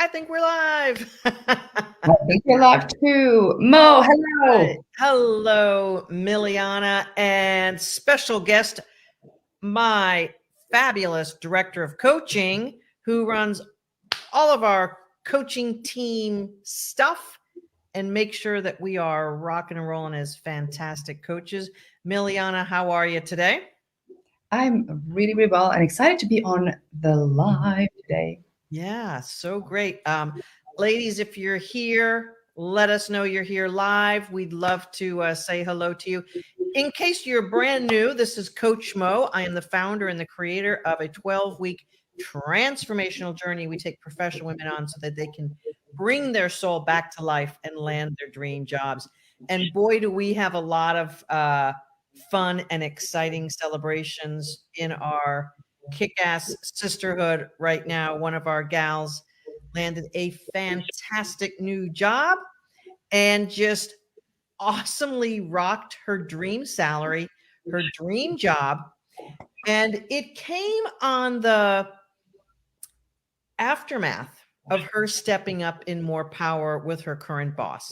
I think we're live. I think you're live too. Mo, All right. hello. Hello, Milijana, and special guest, my fabulous director of coaching, who runs all of our coaching team stuff and make sure that we are rocking and rolling as fantastic coaches. Milijana, how are you today? I'm really, really well and excited to be on the live today. Yeah, so great. Ladies, if you're here, let us know you're here live. We'd love to say hello to you. In case you're brand new, this is Coach Mo. I am the founder and the creator of a 12-week transformational journey we take professional women on so that they can bring their soul back to life and land their dream jobs. And boy, do we have a lot of fun and exciting celebrations in our kick-ass sisterhood right now. One of our gals landed a fantastic new job and just awesomely rocked her dream salary, her dream job. And it came on the aftermath of her stepping up in more power with her current boss.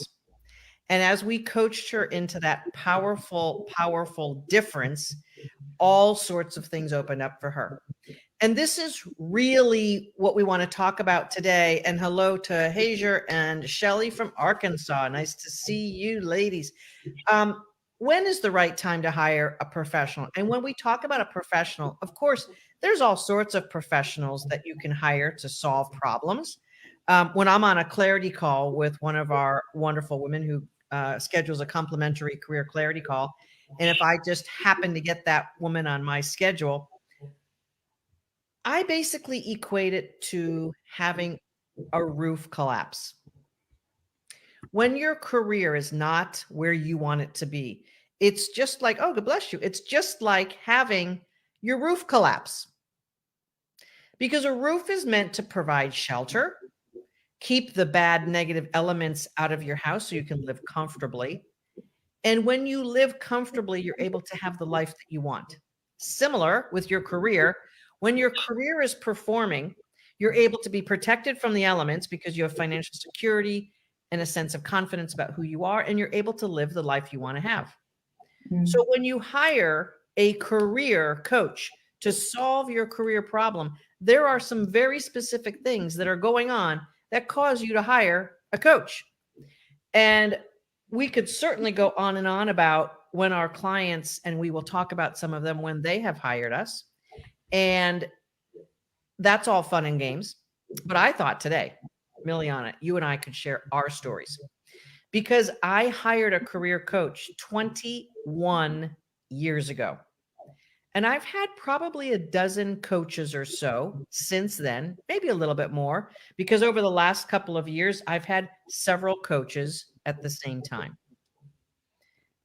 And as we coached her into that powerful, powerful difference, all sorts of things opened up for her. And this is really what we want to talk about today. And hello to Hazer and Shelly from Arkansas. Nice to see you, ladies. When is the right time to hire a professional? And when we talk about a professional, of course, there's all sorts of professionals that you can hire to solve problems. When I'm on a clarity call with one of our wonderful women who schedules a complimentary career clarity call, and if I just happen to get that woman on my schedule, I basically equate it to having a roof collapse. When your career is not where you want it to be, it's just like, oh, God bless you. It's just like having your roof collapse because a roof is meant to provide shelter, keep the bad negative elements out of your house so you can live comfortably. And when you live comfortably, you're able to have the life that you want. Similar with your career, when your career is performing, you're able to be protected from the elements because you have financial security and a sense of confidence about who you are, and you're able to live the life you want to have. So when you hire a career coach to solve your career problem, there are some very specific things that are going on that cause you to hire a coach. And we could certainly go on and on about when our clients, and we will talk about some of them when they have hired us. And that's all fun and games. But I thought today, Milijana, you and I could share our stories because I hired a career coach 21 years ago. And I've had probably a dozen coaches or so since then, maybe a little bit more, because over the last couple of years, I've had several coaches at the same time.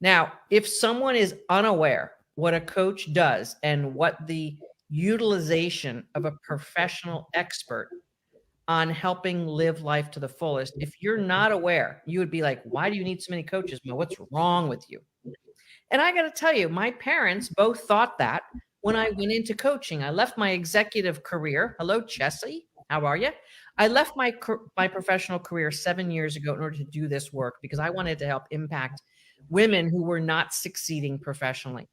Now, if someone is unaware what a coach does and what the utilization of a professional expert on helping live life to the fullest, if you're not aware, you would be like, why do you need so many coaches, Mo? What's wrong with you? And I got to tell you, my parents both thought that when I went into coaching. I left my executive career. Hello, Chessie. How are you? I left my professional career 7 years ago in order to do this work because I wanted to help impact women who were not succeeding professionally.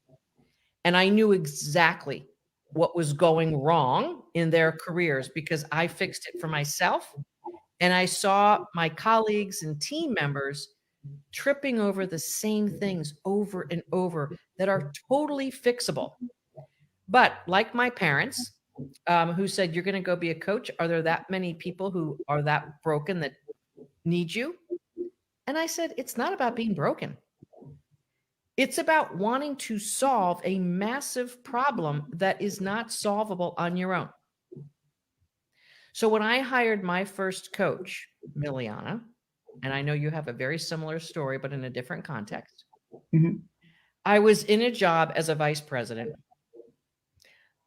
And I knew exactly what was going wrong in their careers because I fixed it for myself. And I saw my colleagues and team members tripping over the same things over and over that are totally fixable. But like my parents, who said, you're going to go be a coach, are there that many people who are that broken that need you? And I said, it's not about being broken. It's about wanting to solve a massive problem that is not solvable on your own. So when I hired my first coach, Milijana, and I know you have a very similar story, but in a different context, I was in a job as a vice president.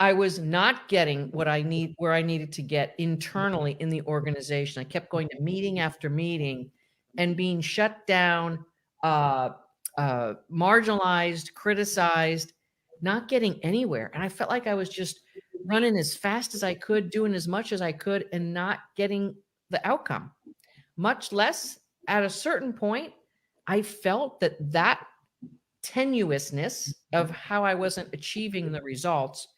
I was not getting what I need, where I needed to get internally in the organization. I kept going to meeting after meeting and being shut down, marginalized, criticized, not getting anywhere. And I felt like I was just running as fast as I could, doing as much as I could, and not getting the outcome, much less at a certain point. I felt that tenuousness of how I wasn't achieving the results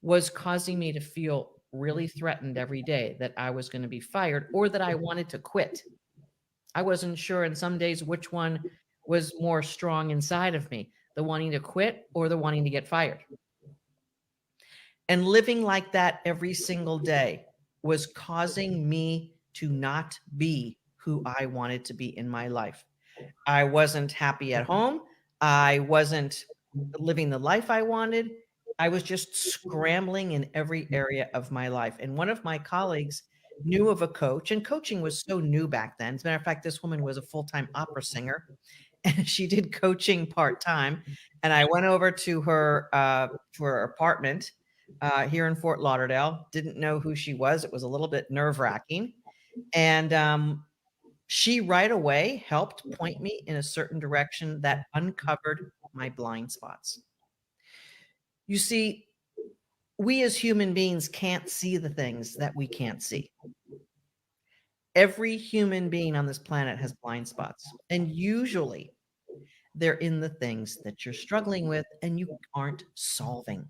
was causing me to feel really threatened every day that I was going to be fired or that I wanted to quit. I wasn't sure in some days which one was more strong inside of me, the wanting to quit or the wanting to get fired. And living like that every single day was causing me to not be who I wanted to be in my life. I wasn't happy at home. I wasn't living the life I wanted. I was just scrambling in every area of my life. And one of my colleagues knew of a coach, and coaching was so new back then. As a matter of fact, this woman was a full-time opera singer, and she did coaching part-time. And I went over to her apartment here in Fort Lauderdale. Didn't know who she was. It was a little bit nerve-wracking. And she right away helped point me in a certain direction that uncovered my blind spots. You see, we as human beings can't see the things that we can't see. Every human being on this planet has blind spots, and usually they're in the things that you're struggling with and you aren't solving.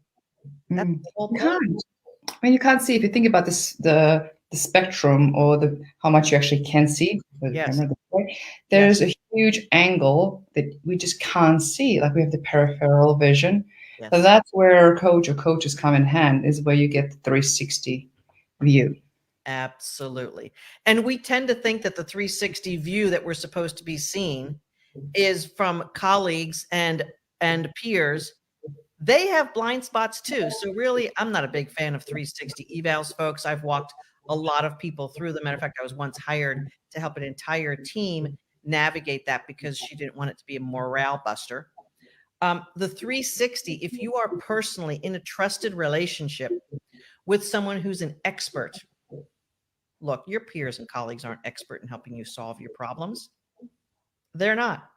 That's the whole You point. can't. I mean, you can't see if you think about this, the spectrum or the how much you actually can see with the Yes. camera. Yes. There's a huge angle that we just can't see. Like we have the peripheral vision. So Yes. that's where a coach or coaches come in hand, is where you get the 360 view. Absolutely. And we tend to think that the 360 view that we're supposed to be seeing is from colleagues and peers. They have blind spots too. So really, I'm not a big fan of 360 evals, folks. I've walked a lot of people through them. Matter of fact, I was once hired to help an entire team navigate that because she didn't want it to be a morale buster. The 360, if you are personally in a trusted relationship with someone who's an expert, look, your peers and colleagues aren't expert in helping you solve your problems. They're not.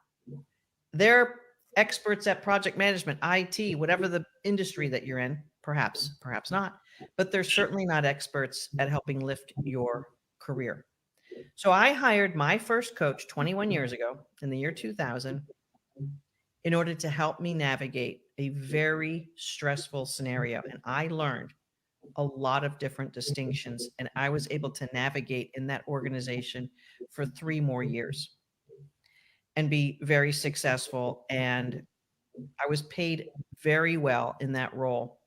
They're experts at project management, IT, whatever the industry that you're in, perhaps not, but they're certainly not experts at helping lift your career. So I hired my first coach 21 years ago in the year 2000 in order to help me navigate a very stressful scenario. And I learned a lot of different distinctions, and I was able to navigate in that organization for 3 more years and be very successful. And I was paid very well in that role.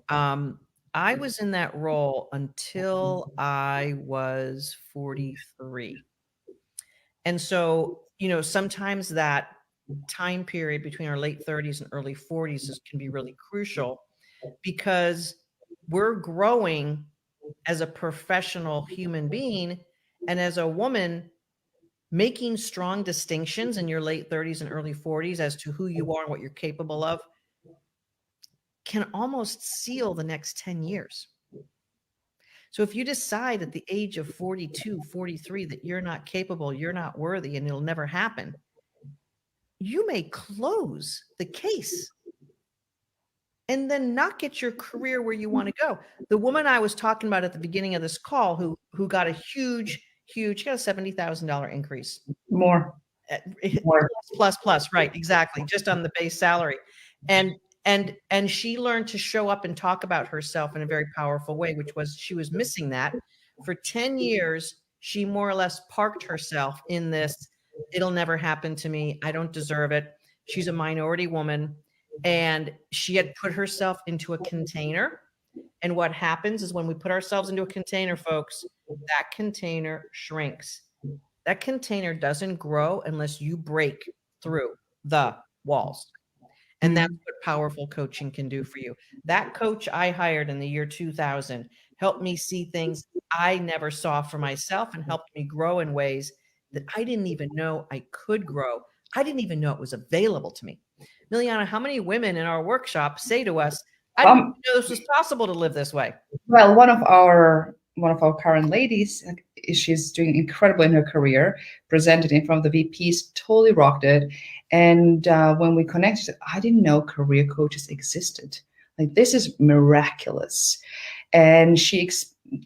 I was in that role until I was 43. And so, sometimes that time period between our late 30s and early 40s can be really crucial because we're growing as a professional human being. And as a woman, making strong distinctions in your late 30s and early 40s as to who you are and what you're capable of can almost seal the next 10 years. So if you decide at the age of 42, 43 that you're not capable, you're not worthy, and it'll never happen, you may close the case and then not get your career where you want to go. The woman I was talking about at the beginning of this call who got a huge, got a $70,000 increase. More. Plus, right, exactly, just on the base salary. And she learned to show up and talk about herself in a very powerful way, which was she was missing that. For 10 years, she more or less parked herself in this, it'll never happen to me, I don't deserve it. She's a minority woman, and she had put herself into a container. And what happens is when we put ourselves into a container, folks, that container shrinks. That container doesn't grow unless you break through the walls. And that's what powerful coaching can do for you. That coach I hired in the year 2000 helped me see things I never saw for myself and helped me grow in ways that I didn't even know I could grow. I didn't even know it was available to me. Milijana, how many women in our workshop say to us, I didn't know this was possible to live this way? Well, one of our current ladies, she's doing incredible in her career, presented in front of the VPs, totally rocked it. And when we connected, I didn't know career coaches existed. Like, this is miraculous. And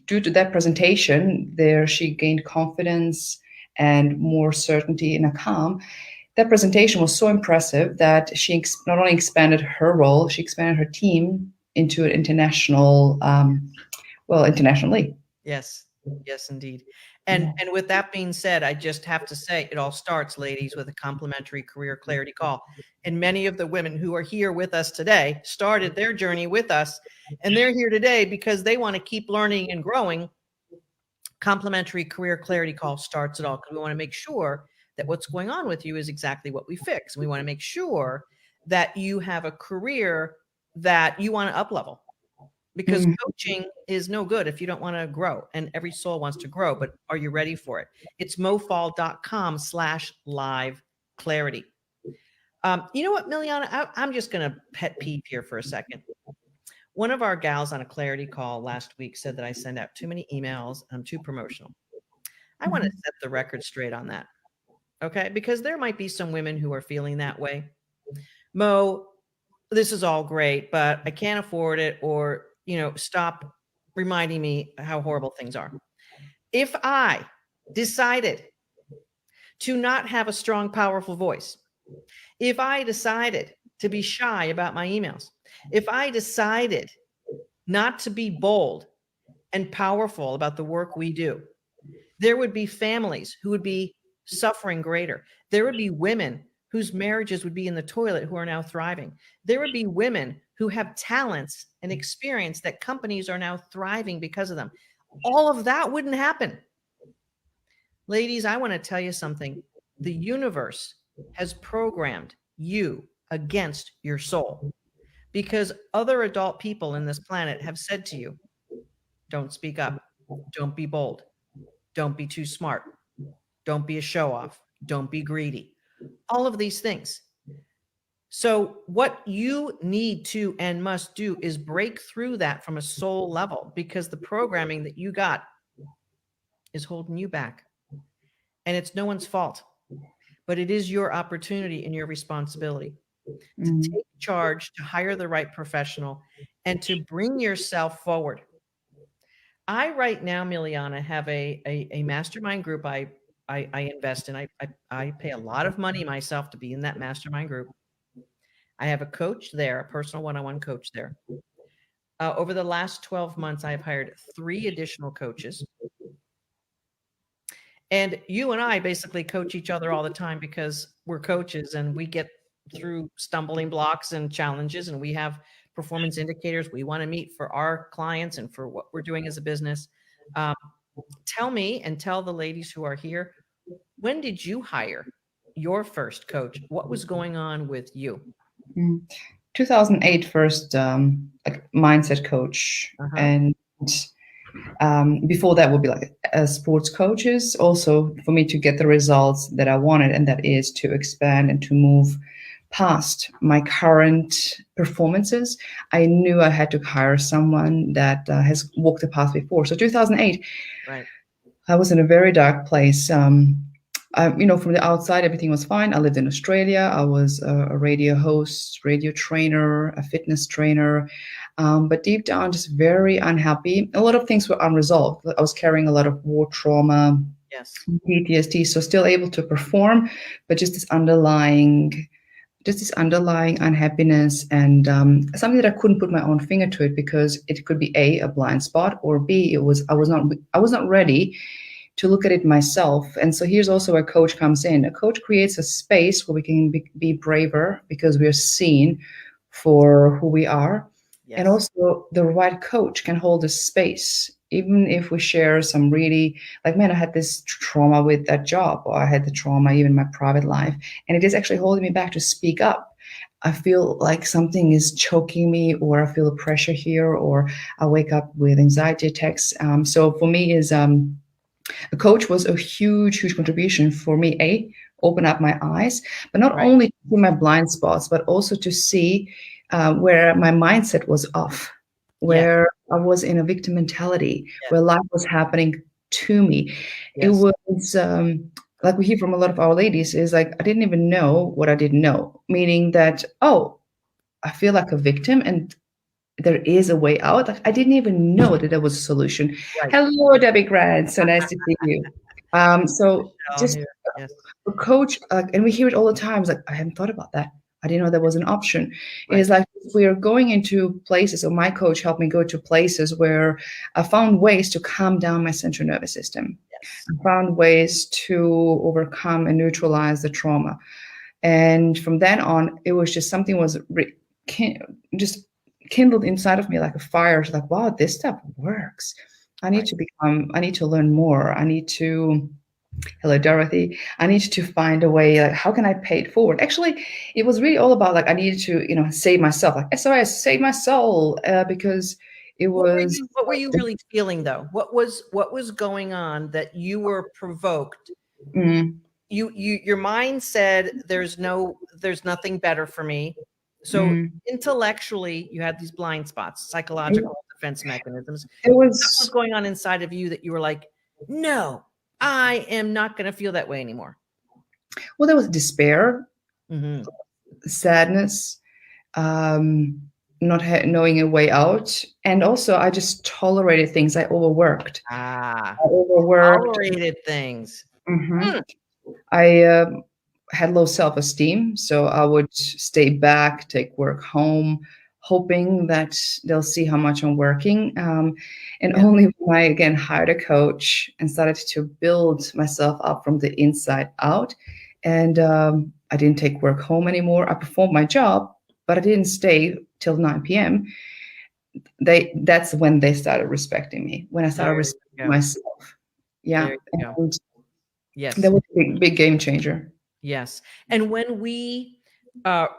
due to that presentation, there she gained confidence and more certainty in a calm. That presentation was so impressive that she not only expanded her role, she expanded her team into an international, internationally. Yes. Yes, indeed. And with that being said, I just have to say it all starts, ladies, with a complimentary career clarity call. And many of the women who are here with us today started their journey with us, and they're here today because they want to keep learning and growing. Complimentary career clarity call starts it all, because we want to make sure that what's going on with you is exactly what we fix. We want to make sure that you have a career that you want to up level, because coaching is no good if you don't want to grow, and every soul wants to grow, but are you ready for it? It's mofall.com/live clarity. You know what, Milijana, I'm just going to pet peeve here for a second. One of our gals on a clarity call last week said that I send out too many emails. I'm too promotional. I want to set the record straight on that. Okay. Because there might be some women who are feeling that way. Mo, this is all great, but I can't afford it, or, stop reminding me how horrible things are. If I decided to not have a strong, powerful voice, if I decided to be shy about my emails, if I decided not to be bold and powerful about the work we do, there would be families who would be suffering greater. There would be women whose marriages would be in the toilet who are now thriving. There would be women who have talents and experience that companies are now thriving because of them. All of that wouldn't happen. Ladies, I want to tell you something. The universe has programmed you against your soul, because other adult people in this planet have said to you, don't speak up, don't be bold, don't be too smart, don't be a show off, don't be greedy, all of these things. So what you need to and must do is break through that from a soul level, because the programming that you got is holding you back. And it's no one's fault, but it is your opportunity and your responsibility to take charge, to hire the right professional, and to bring yourself forward. I right now, Milijana, have a mastermind group I invest in. I pay a lot of money myself to be in that mastermind group. I have a coach there, a personal one-on-one coach there. Over the last 12 months, I've hired 3 additional coaches. And you and I basically coach each other all the time, because we're coaches and we get through stumbling blocks and challenges, and we have performance indicators we want to meet for our clients and for what we're doing as a business. Tell me, and tell the ladies who are here, when did you hire your first coach? What was going on with you? 2008 first, mindset coach. And before that would be like sports coaches, also for me to get the results that I wanted, and that is to expand and to move past my current performances. I knew I had to hire someone that has walked the path before. So 2008, right, I was in a very dark place. From the outside, everything was fine. I lived in Australia. I was a radio host, radio trainer, a fitness trainer. But deep down, just very unhappy. A lot of things were unresolved. I was carrying a lot of war trauma, yes, PTSD, so still able to perform, but just this underlying unhappiness, and something that I couldn't put my own finger to it, because it could be a blind spot, or B, I was not ready to look at it myself. And so here's also where a coach comes in. A coach creates a space where we can be braver, because we are seen for who we are. Yes. And also the right coach can hold a space, even if we share some really, like, man, I had this trauma with that job, or I had the trauma even in my private life, and it is actually holding me back to speak up. I feel like something is choking me, or I feel a pressure here, or I wake up with anxiety attacks. So for me, a coach was a huge, huge contribution for me. Open up my eyes, but not only to see my blind spots, but also to see where my mindset was off, where I was in a victim mentality, where life was happening to me. It was like we hear from a lot of our ladies, is like, I didn't even know what I didn't know, meaning that, I feel like a victim, and there is a way out. Like, I didn't even know that there was a solution. Right. Hello, Debbie Grant. So nice to see you. So just Here. Yes. a coach, and we hear it all the time. It's like, I hadn't thought about that. I didn't know that was an option. Right. It's like we are going into places, or my coach helped me go to places where I found ways to calm down my central nervous system. Yes. I found ways to overcome and neutralize the trauma. And from then on, it was just something was just kindled inside of me like a fire. It's like, wow, this stuff works. I need to learn more. I need to, hello, Dorothy. I needed to find a way, like, how can I pay it forward? Actually, it was really all about, like, I needed to, save myself, like SOS, save my soul, because it was. What were you really feeling though? What was going on that you were provoked? Your mind said there's nothing better for me. So intellectually, you had these blind spots, psychological defense mechanisms. What was going on inside of you that you were like, no, I am not going to feel that way anymore? Well, there was despair, sadness, not knowing a way out, and also I just tolerated things. I overworked. I tolerated things. I had low self-esteem, so I would stay back, take work home, hoping that they'll see how much I'm working. And only when I again hired a coach and started to build myself up from the inside out, and I didn't take work home anymore. I performed my job, but I didn't stay till 9 p.m. That's when they started respecting me. When I started respecting myself. Yeah. Yes. That was a big game changer. Yes. And when we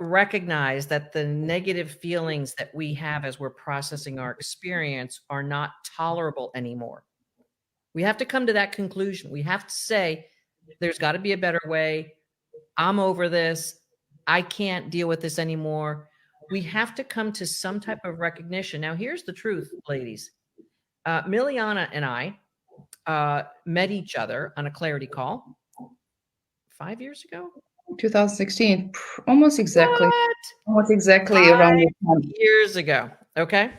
recognize that the negative feelings that we have as we're processing our experience are not tolerable anymore, we have to come to that conclusion. We have to say, there's got to be a better way. I'm over this. I can't deal with this anymore. We have to come to some type of recognition. Now, here's the truth, ladies. Milijana and I met each other on a clarity call 5 years ago. 2016, almost exactly. What? Almost exactly around 5 years ago. Okay.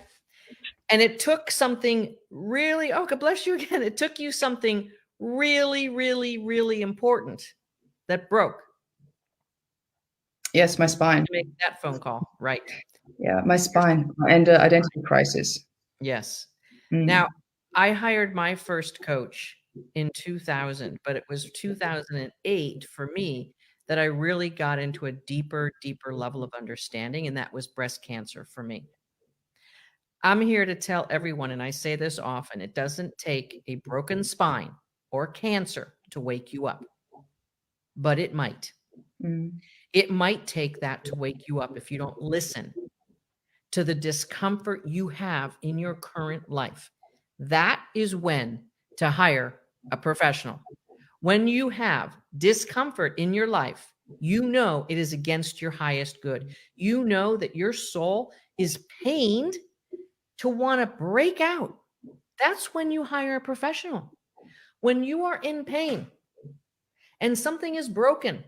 And it took something really, oh, God bless you again. It took you something really, really, really important that broke. Yes, my spine. To make that phone call, right? Yeah, my spine and identity crisis. Yes. Now, I hired my first coach in 2000, but it was 2008 for me that I really got into a deeper level of understanding, and that was breast cancer for me. I'm here to tell everyone, and I say this often, it doesn't take a broken spine or cancer to wake you up, but it might. It might take that to wake you up if you don't listen to the discomfort you have in your current life. That is when to hire a professional. When you have discomfort in your life, you know it is against your highest good. You know that your soul is pained to want to break out. That's when you hire a professional. When you are in pain and something is broken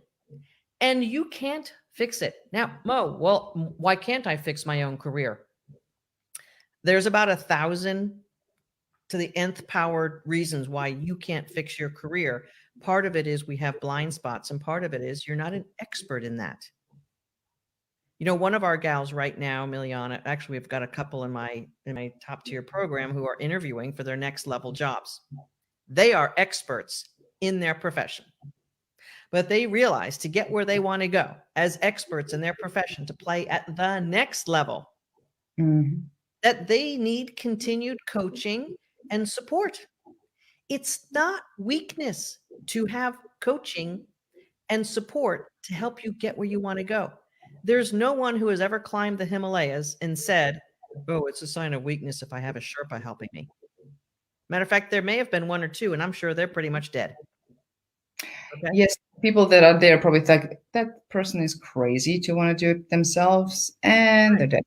and you can't fix it. Now, Mo, well, why can't I fix my own career? There's about 1,000 to the nth powered reasons why you can't fix your career. Part of it is we have blind spots, and part of it is you're not an expert in that. You know, one of our gals right now, Milijana, actually, we've got a couple in my top tier program who are interviewing for their next level jobs. They are experts in their profession, but they realize to get where they want to go as experts in their profession, to play at the next level, that they need continued coaching and support. It's not weakness to have coaching and support to help you get where you want to go. There's no one who has ever climbed the Himalayas and said, oh, it's a sign of weakness if I have a Sherpa helping me. Matter of fact, there may have been one or two, and I'm sure they're pretty much dead. Okay. Yes, people that are there probably think that person is crazy to want to do it themselves, and they're dead.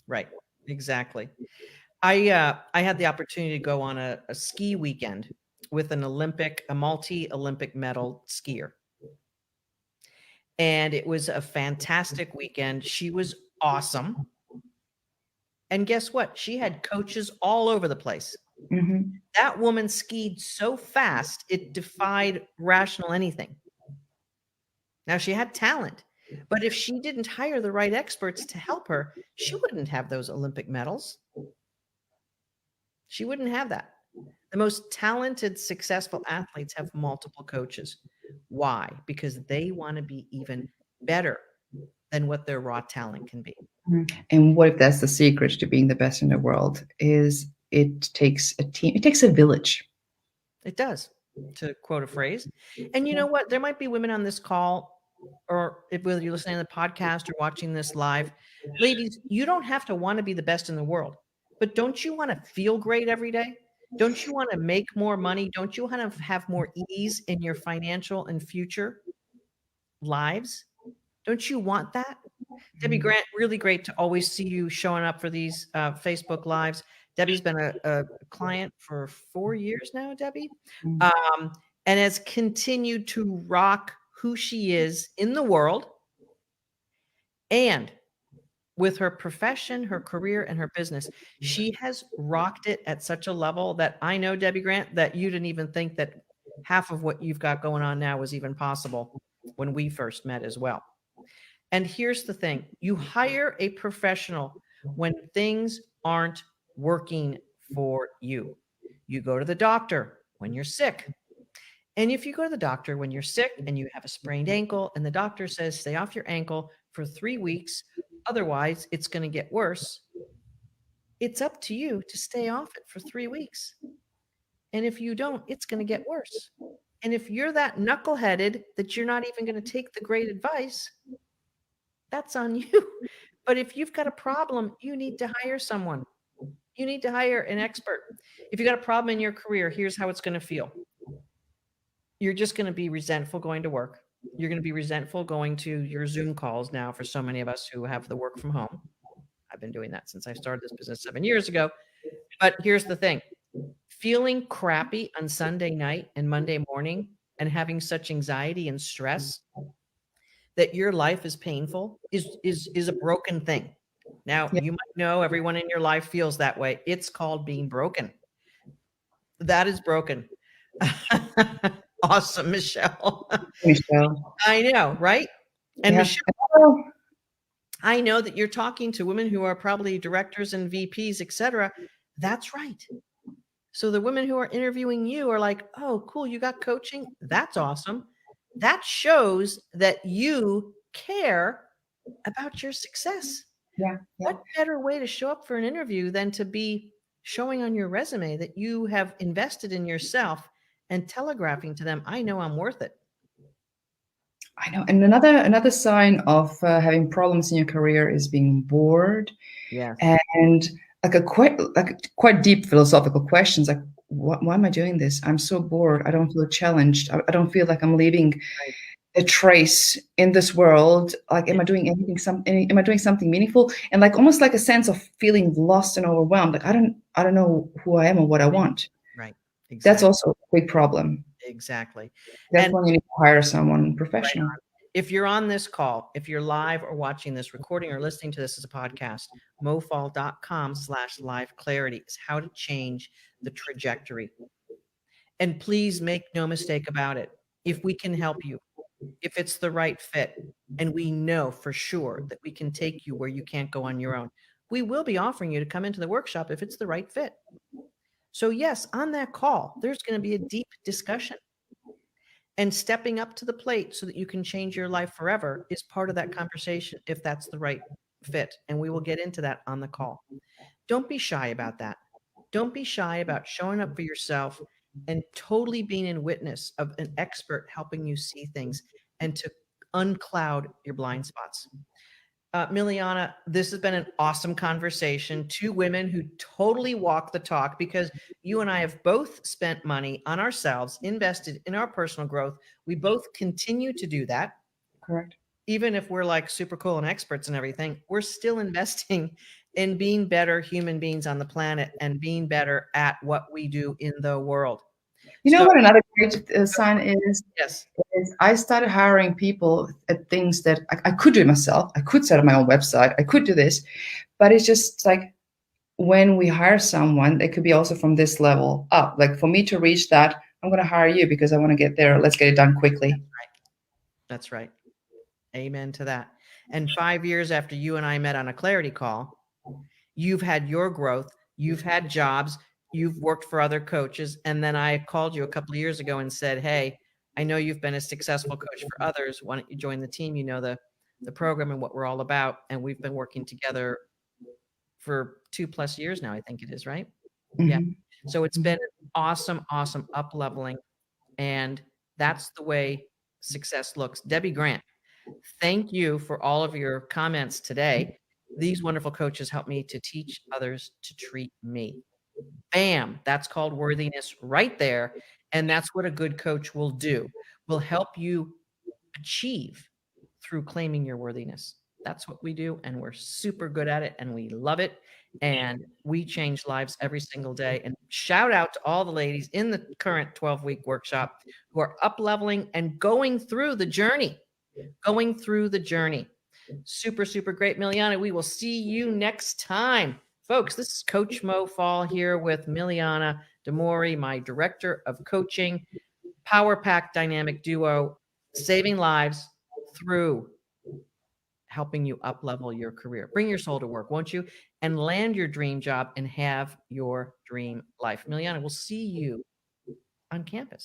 Right, exactly. I had the opportunity to go on a ski weekend with a multi-Olympic medal skier. And it was a fantastic weekend. She was awesome. And guess what? She had coaches all over the place. Mhm. That woman skied so fast, it defied rational anything. Now, she had talent, but if she didn't hire the right experts to help her, she wouldn't have those Olympic medals. She wouldn't have that. The most talented, successful athletes have multiple coaches. Why? Because they want to be even better than what their raw talent can be. And what if that's the secret to being the best in the world? Is it takes a team, it takes a village. It does, to quote a phrase. And you know what? There might be women on this call, or whether you're listening to the podcast or watching this live. Ladies, you don't have to want to be the best in the world, but don't you want to feel great every day? Don't you want to make more money? Don't you want to have more ease in your financial and future lives? Don't you want that? Debbie Grant, really great to always see you showing up for these Facebook Lives. Debbie's been a client for 4 years now, Debbie, and has continued to rock who she is in the world and with her profession, her career, and her business. She has rocked it at such a level that I know, Debbie Grant, that you didn't even think that half of what you've got going on now was even possible when we first met as well. And here's the thing, you hire a professional when things aren't working for you. You go to the doctor when you're sick. And if you go to the doctor when you're sick and you have a sprained ankle and the doctor says, stay off your ankle for 3 weeks, otherwise it's going to get worse, it's up to you to stay off it for 3 weeks. And if you don't, it's going to get worse. And if you're that knuckleheaded that you're not even going to take the great advice, that's on you. But if you've got a problem, you need to hire someone. You need to hire an expert. If you got a problem in your career, here's how it's going to feel. You're just going to be resentful going to work. You're going to be resentful going to your Zoom calls now for so many of us who have the work from home. I've been doing that since I started this business 7 years ago. But here's the thing. Feeling crappy on Sunday night and Monday morning and having such anxiety and stress that your life is painful is a broken thing. Now, Yeah. you might know everyone in your life feels that way. It's called being broken. That is broken. Awesome, Michelle. Michelle. I know, right? And Yeah. Michelle, I know that you're talking to women who are probably directors and VPs, etc. That's right. So the women who are interviewing you are like, oh, cool, you got coaching? That's awesome. That shows that you care about your success. Yeah. What better way to show up for an interview than to be showing on your resume that you have invested in yourself and telegraphing to them, I know I'm worth it. I know. And another sign of having problems in your career is being bored. Yeah. And like quite deep philosophical questions like, why am I doing this? I'm so bored. I don't feel challenged. I don't feel like I'm leaving a trace in this world. Like, am I doing am I doing something meaningful? And like almost like a sense of feeling lost and overwhelmed. Like I don't know who I am or what I want. Right. Exactly. That's also a big problem. Exactly. That's And when you need to hire someone professional. Right, if you're on this call, if you're live or watching this recording or listening to this as a podcast, mofall.com/live clarity is how to change the trajectory. And please make no mistake about it. If we can help you, if it's the right fit, and we know for sure that we can take you where you can't go on your own, we will be offering you to come into the workshop if it's the right fit. So yes, on that call, there's going to be a deep discussion. And stepping up to the plate so that you can change your life forever is part of that conversation if that's the right fit. And we will get into that on the call. Don't be shy about that. Don't be shy about showing up for yourself and totally being in witness of an expert helping you see things and to uncloud your blind spots. Milijana, this has been an awesome conversation. Two women who totally walk the talk because you and I have both spent money on ourselves, invested in our personal growth. We both continue to do that. Correct. Even if we're like super cool and experts and everything, we're still investing in being better human beings on the planet and being better at what we do in the world. You know what another great sign is? Yes. Is I started hiring people at things that I could do myself. I could set up my own website. I could do this, but it's just like when we hire someone, it could be also from this level up. Like for me to reach that, I'm going to hire you because I want to get there. Let's get it done quickly. That's right. Amen to that. And 5 years after you and I met on a clarity call, you've had your growth, you've had jobs, you've worked for other coaches. And then I called you a couple of years ago and said, hey, I know you've been a successful coach for others. Why don't you join the team? You know the program and what we're all about. And we've been working together for 2+ years now, I think it is, right? Yeah. Mm-hmm. So it's been awesome, awesome up leveling. And that's the way success looks. Debbie Grant, thank you for all of your comments today. These wonderful coaches help me to teach others to treat me. Bam, that's called worthiness right there. And that's what a good coach will do. Will help you achieve through claiming your worthiness. That's what we do, and we're super good at it, and we love it, and we change lives every single day. And shout out to all the ladies in the current 12-week workshop who are up leveling and going through the journey. Super, super great. Milijana, we will see you next time. Folks, this is Coach Mo Fall here with Milijana de Mori, my director of coaching, Power Pack Dynamic Duo, saving lives through helping you up level your career. Bring your soul to work, won't you? And land your dream job and have your dream life. Milijana, we'll see you on campus.